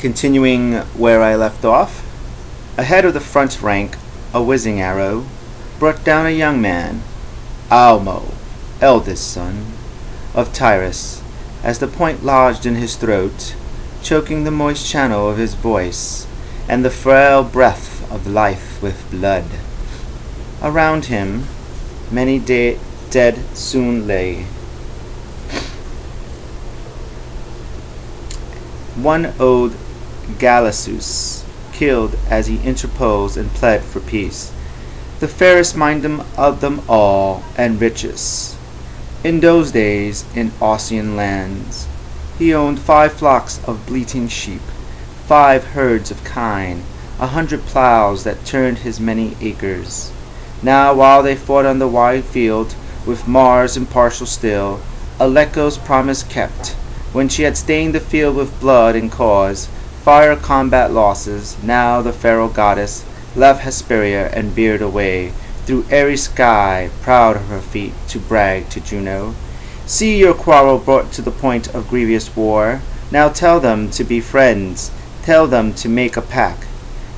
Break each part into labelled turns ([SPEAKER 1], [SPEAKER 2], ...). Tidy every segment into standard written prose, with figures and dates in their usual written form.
[SPEAKER 1] Continuing where I left off, ahead of the front rank, a whizzing arrow brought down a young man, Almo, eldest son of Tyrus, as the point lodged in his throat, choking the moist channel of his voice and the frail breath of life with blood. Around him, many dead soon lay. One owed Gallisus, killed as he interposed and pled for peace, the fairest mind of them all and richest. In those days, in Ossian lands, he owned 5 flocks of bleating sheep, 5 herds of kine, 100 plows that turned his many acres. Now while they fought on the wide field, with Mars impartial still, Aleko's promise kept, when she had stained the field with blood and cause, fire combat losses, now the feral goddess left Hesperia and veered away, through airy sky, proud of her feat, to brag to Juno. See your quarrel brought to the point of grievous war, now tell them to be friends, tell them to make a pact.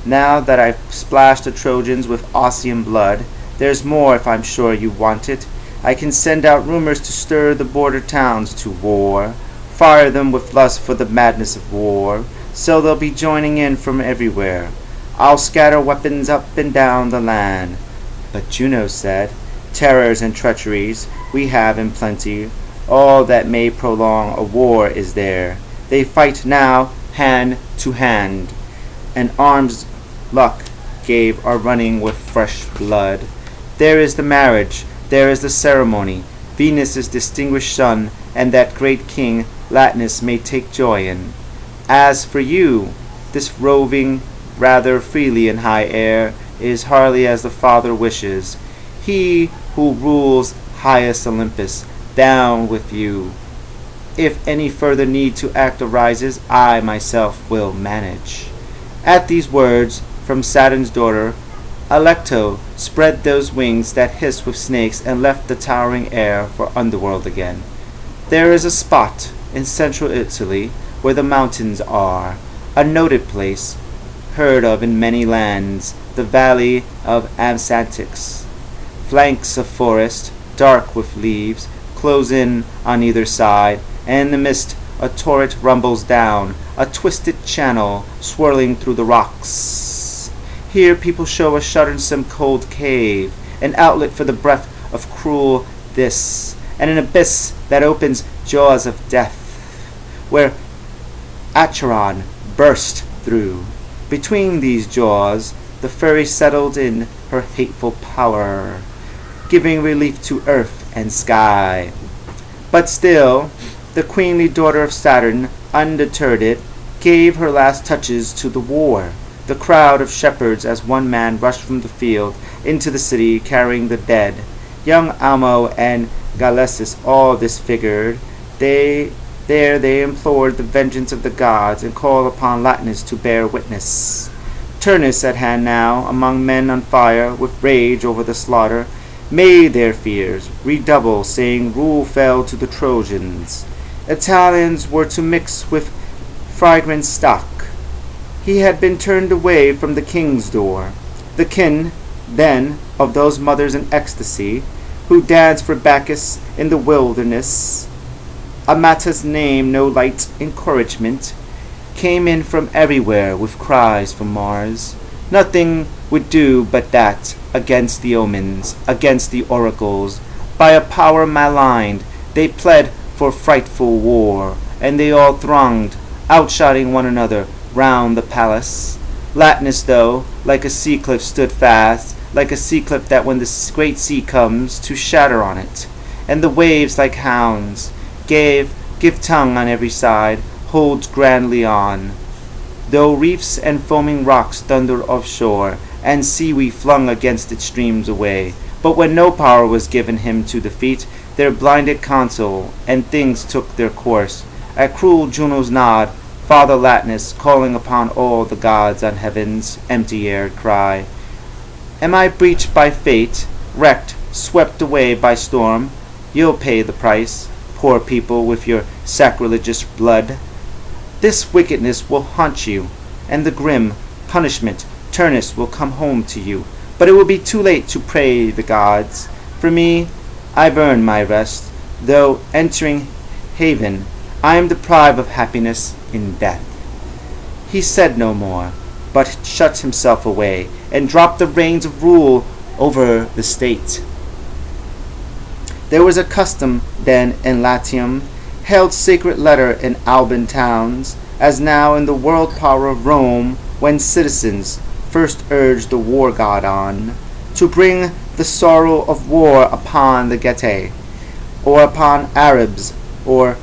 [SPEAKER 1] Now that I've splashed the Trojans with Ossian blood, there's more if I'm sure you want it. I can send out rumors to stir the border towns to war, fire them with lust for the madness of war, so they'll be joining in from everywhere. I'll scatter weapons up and down the land. But Juno said, terrors and treacheries we have in plenty. All that may prolong a war is there. They fight now hand to hand, and arms luck gave are running with fresh blood. There is the marriage, there is the ceremony, Venus' distinguished son, and that great king Latinus may take joy in. As for you, this roving rather freely in high air is hardly as the Father wishes. He who rules highest Olympus, down with you. If any further need to act arises, I myself will manage. At these words from Saturn's daughter, Alecto spread those wings that hissed with snakes and left the towering air for underworld again. There is a spot in central Italy where the mountains are, a noted place, heard of in many lands, the valley of Amsantix. Flanks of forest, dark with leaves, close in on either side, and in the mist a torrent rumbles down, a twisted channel swirling through the rocks. Here people show a shuddering cold cave, an outlet for the breath of cruel this, and an abyss that opens jaws of death, where Acheron burst through. Between these jaws, the Fury settled in her hateful power, giving relief to earth and sky. But still, the queenly daughter of Saturn, undeterred, gave her last touches to the war. The crowd of shepherds as one man rushed from the field into the city carrying the dead. Young Almo and Gallisus all disfigured. They implored the vengeance of the gods and called upon Latinus to bear witness. Turnus at hand now, among men on fire with rage over the slaughter, made their fears redouble, saying rule fell to the Trojans. Italians were to mix with fragrant stock. He had been turned away from the king's door. The kin, then, of those mothers in ecstasy, who danced for Bacchus in the wilderness, Amata's name no light encouragement, came in from everywhere with cries from Mars. Nothing would do but that, against the omens, against the oracles. By a power maligned, they pled for frightful war, and they all thronged, outshouting one another round the palace. Latinus, though, like a sea cliff stood fast, like a sea cliff that when the great sea comes to shatter on it, and the waves like hounds give tongue on every side, holds grandly on. Though reefs and foaming rocks thunder offshore, and seaweed flung against its streams away, but when no power was given him to defeat their blinded consul, and things took their course, at cruel Juno's nod, Father Latinus, calling upon all the gods on heaven's empty-aired cry, am I breached by fate, wrecked, swept away by storm? You'll pay the price, poor people, with your sacrilegious blood. This wickedness will haunt you, and the grim punishment, Turnus, will come home to you. But it will be too late to pray the gods. For me, I've earned my rest, though entering haven, I am deprived of happiness in death. He said no more, but shut himself away, and dropped the reins of rule over the state. There was a custom then in Latium, held sacred letter in Alban towns, as now in the world power of Rome, when citizens first urged the war god on, to bring the sorrow of war upon the Getae, or upon Arabs, or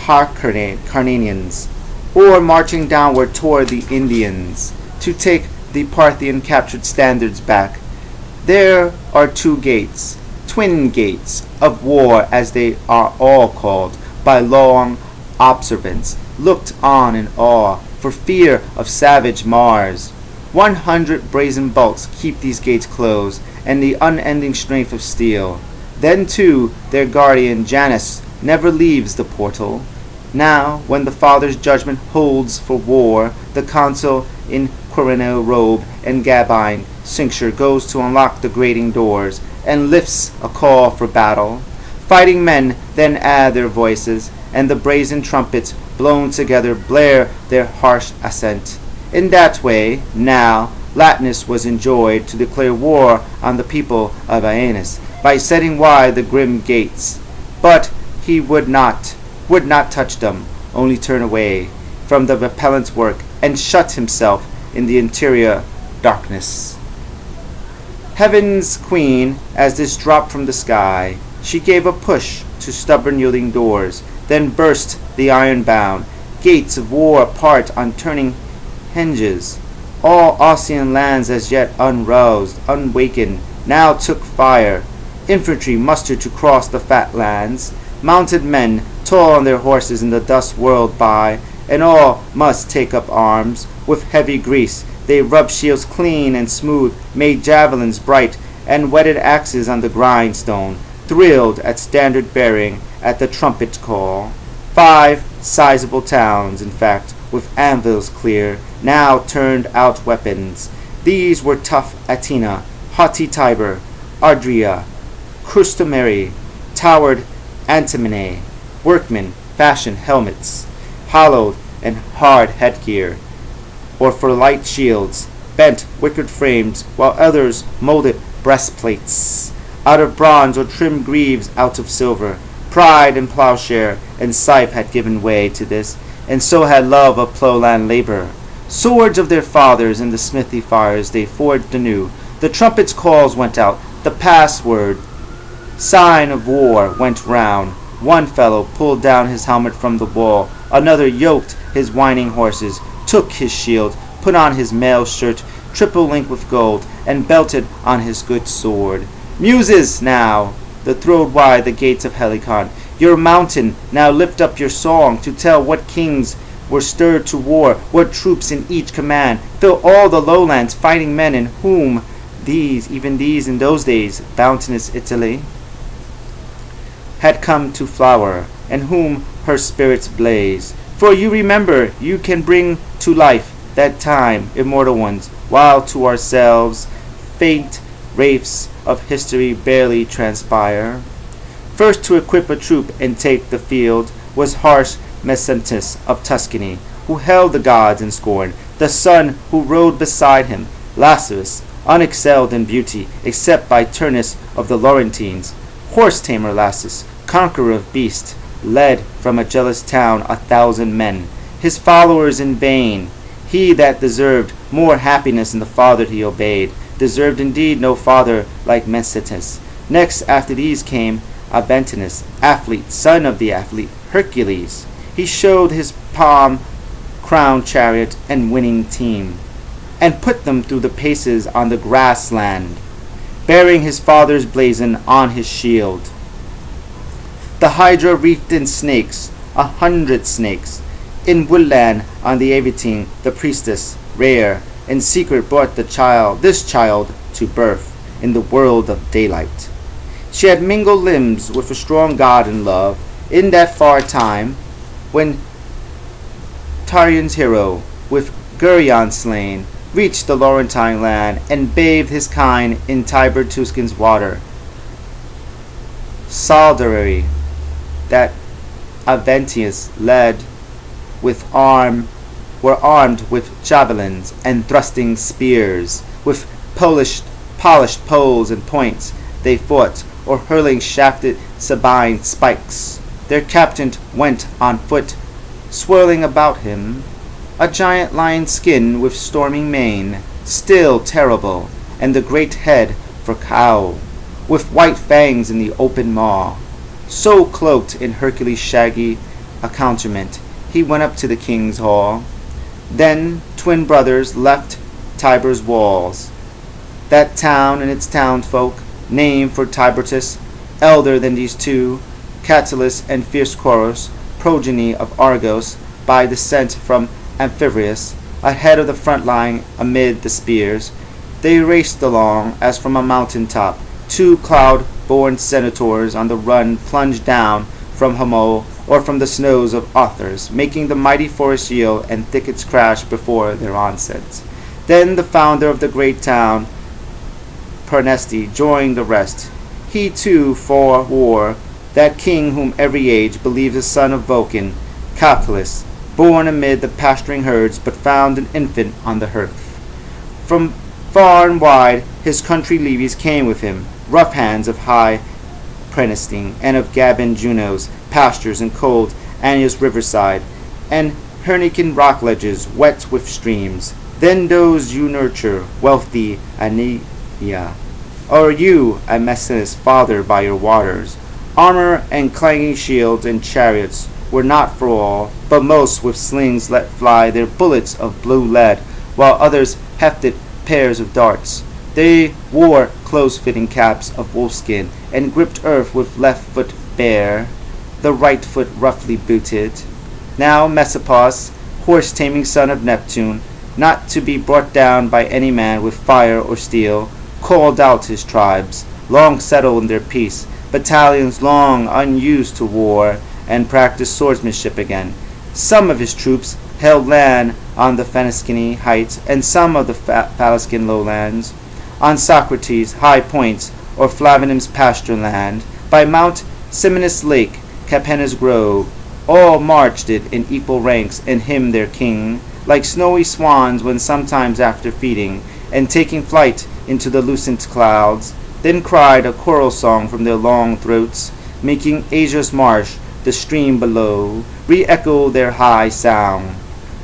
[SPEAKER 1] Carnanians, or marching downward toward the Indians, to take the Parthian captured standards back. There are two gates, twin gates, of war as they are all called, by long observance, looked on in awe, for fear of savage Mars. 100 brazen bolts keep these gates closed, and the unending strength of steel. Then, too, their guardian Janus never leaves the portal. Now, when the Father's judgment holds for war, the consul in Quirino robe and gabine cincture goes to unlock the grating doors, and lifts a call for battle. Fighting men then add their voices, and the brazen trumpets blown together blare their harsh assent. In that way, now, Latinus was enjoined to declare war on the people of Aeneid by setting wide the grim gates. But he would not touch them, only turn away from the repellent work, and shut himself in the interior darkness. Heaven's queen, as this dropped from the sky, she gave a push to stubborn yielding doors, then burst the iron-bound gates of war apart on turning hinges. All Ossian lands as yet unroused, unwakened, now took fire. Infantry mustered to cross the fat lands. Mounted men tall on their horses in the dust whirled by, and all must take up arms. With heavy grease they rubbed shields clean and smooth, made javelins bright, and whetted axes on the grindstone, thrilled at standard bearing, at the trumpet call. 5 sizable towns, in fact, with anvils clear, now turned out weapons. These were tough Atina, haughty Tiber, Ardria, Crustumeri, towered Antimene. Workmen fashioned helmets, hollowed and hard headgear, or for light shields, bent wicked frames, while others molded breastplates out of bronze, or trimmed greaves out of silver. Pride and plowshare and scythe had given way to this, and so had love of plowland labor. Swords of their fathers in the smithy fires they forged anew. The trumpet's calls went out, the password sign of war went round. One fellow pulled down his helmet from the wall, another yoked his whining horses, took his shield, put on his mail shirt, triple linked with gold, and belted on his good sword. Muses, now, that throwed wide the gates of Helicon, your mountain, now lift up your song to tell what kings were stirred to war, what troops in each command, fill all the lowlands, fighting men in whom even these in those days, bounteous Italy had come to flower, and whom her spirits blaze. For you remember, you can bring to life that time, immortal ones, while to ourselves faint wraiths of history barely transpire. First to equip a troop and take the field was harsh Mezentius of Tuscany, who held the gods in scorn, the son who rode beside him, Lassus, unexcelled in beauty, except by Turnus of the Laurentines, horse-tamer Lassus, conqueror of beasts, led from a jealous town 1,000 men, his followers in vain. He that deserved more happiness than the father he obeyed, deserved indeed no father like Mezentius. Next after these came Aventinus, athlete, son of the athlete Hercules. He showed his palm-crowned chariot and winning team, and put them through the paces on the grassland, bearing his father's blazon on his shield. The Hydra wreathed in snakes, 100 snakes. In woodland on the Avetine, the priestess, rare, in secret brought this child to birth in the world of daylight. She had mingled limbs with a strong god in love, in that far time, when Tyrion's hero, with Geryon slain, reached the Laurentine land, and bathed his kind in Tiber Tuscan's water. Soldiery that Aventius led were armed with javelins and thrusting spears, with polished poles and points they fought, or hurling shafted Sabine spikes. Their captain went on foot, swirling about him a giant lion's skin with storming mane, still terrible, and the great head for cow, with white fangs in the open maw. So cloaked in Hercules' shaggy accoutrement, he went up to the king's hall. Then twin brothers left Tiber's walls, that town and its townsfolk, named for Tibertus, elder than these two, Catulus and fierce Coros, progeny of Argos, by descent from Amphitrus, ahead of the front line amid the spears. They raced along as from a mountain top. Two cloud-born senators on the run plunged down from Homo or from the snows of Arthurs, making the mighty forest yield and thickets crash before their onset. Then the founder of the great town, Perneste, joined the rest. He too forewore that king whom every age believes the son of Vulcan, Calculus, born amid the pasturing herds, but found an infant on the hearth. From far and wide his country levies came with him, rough hands of high Prenestine, and of Gabon Juno's pastures and cold Aeneid's riverside, and Hernican rock ledges wet with streams. Then those you nurture, wealthy Aeneid, or you, Amessinus, father by your waters. Armor and clanging shields and chariots were not for all, but most with slings let fly their bullets of blue lead, while others hefted pairs of darts. They wore close-fitting caps of wolfskin, and gripped earth with left foot bare, the right foot roughly booted. Now Messapus, horse-taming son of Neptune, not to be brought down by any man with fire or steel, called out his tribes, long settled in their peace, battalions long unused to war, and practiced swordsmanship again. Some of his troops held land on the Phoenician heights, and some of the Phalascian lowlands, on Socrates' high points, or Flavinum's pasture land, by Mount Simonus Lake, Capenna's grove. All marched it in equal ranks, and him their king, like snowy swans when sometimes after feeding, and taking flight into the lucent clouds, then cried a choral song from their long throats, making Asia's marsh, the stream below, re-echo their high sound.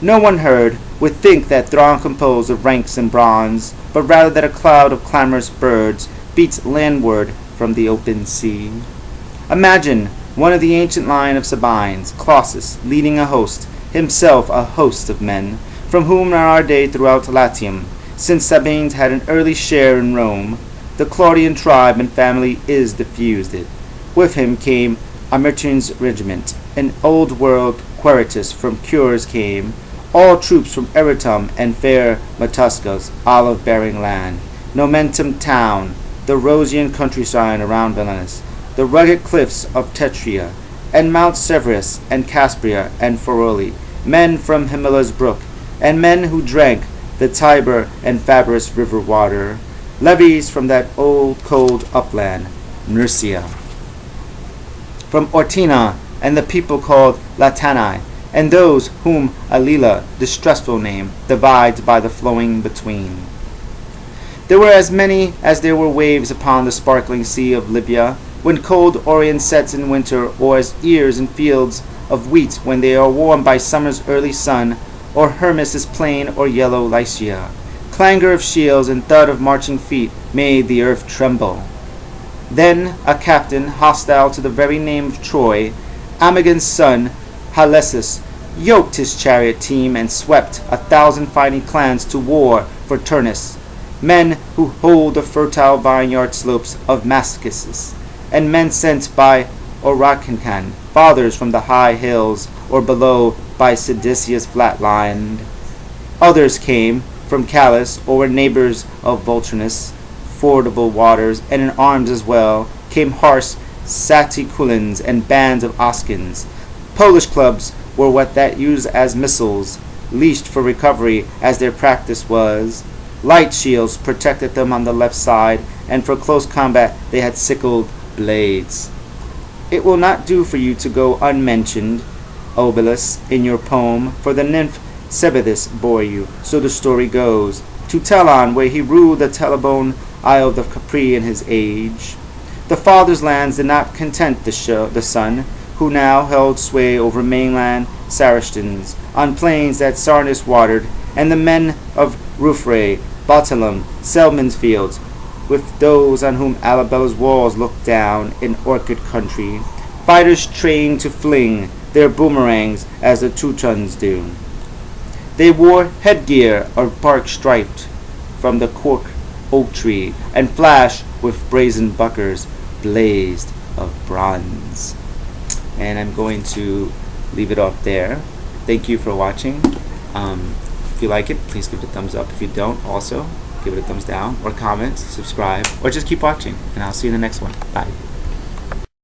[SPEAKER 1] No one heard would think that throng composed of ranks and bronze, but rather that a cloud of clamorous birds beats landward from the open sea. Imagine one of the ancient line of Sabines, Clausus, leading a host, himself a host of men, from whom in our day throughout Latium, since Sabines had an early share in Rome, the Claudian tribe and family is diffused it. With him came Amirtin's regiment, an old-world Quiritus from Cures came, all troops from Eretum and fair Matusca's olive-bearing land, Nomentum town, the Rosian countryside around Valenus, the rugged cliffs of Tetria, and Mount Severus and Caspria and Foroli, men from Himela's brook, and men who drank the Tiber and Fabrus river water, levies from that old cold upland, Nursia. From Ortina and the people called Latani, and those whom Alila, distressful name, divides by the flowing between. There were as many as there were waves upon the sparkling sea of Libya, when cold Orient sets in winter, or as ears in fields of wheat when they are warmed by summer's early sun, or Hermes' plain or yellow Lycia. Clangor of shields and thud of marching feet made the earth tremble. Then a captain, hostile to the very name of Troy, Amigon's son, Halesus, yoked his chariot team and swept 1,000 fighting clans to war for Turnus, men who hold the fertile vineyard slopes of Mascasus, and men sent by Oracancan, fathers from the high hills, or below by Sidicia's flat land. Others came from Calais, or were neighbors of Vulturnus, fordable waters, and in arms as well came harsh Saticulans and bands of Oskins, Polish clubs were what that used as missiles, leashed for recovery as their practice was. Light shields protected them on the left side, and for close combat they had sickled blades. It will not do for you to go unmentioned, Obolus, in your poem, for the nymph Cebithus bore you, so the story goes, to Telon, where he ruled the Telebone Isle of Capri in his age. The father's lands did not content the son, who now held sway over mainland Saracens, on plains that Sarnus watered, and the men of Rufre, Baltalum, Selman's fields, with those on whom Alabella's walls looked down in orchid country, fighters trained to fling their boomerangs as the Teutons do. They wore headgear of bark striped from the cork oak tree, and flashed with brazen bucklers blazed of bronze. And I'm going to leave it off there. Thank you for watching. If you like it, please give it a thumbs up. If you don't, also give it a thumbs down, or comment, subscribe, or just keep watching. And I'll see you in the next one. Bye.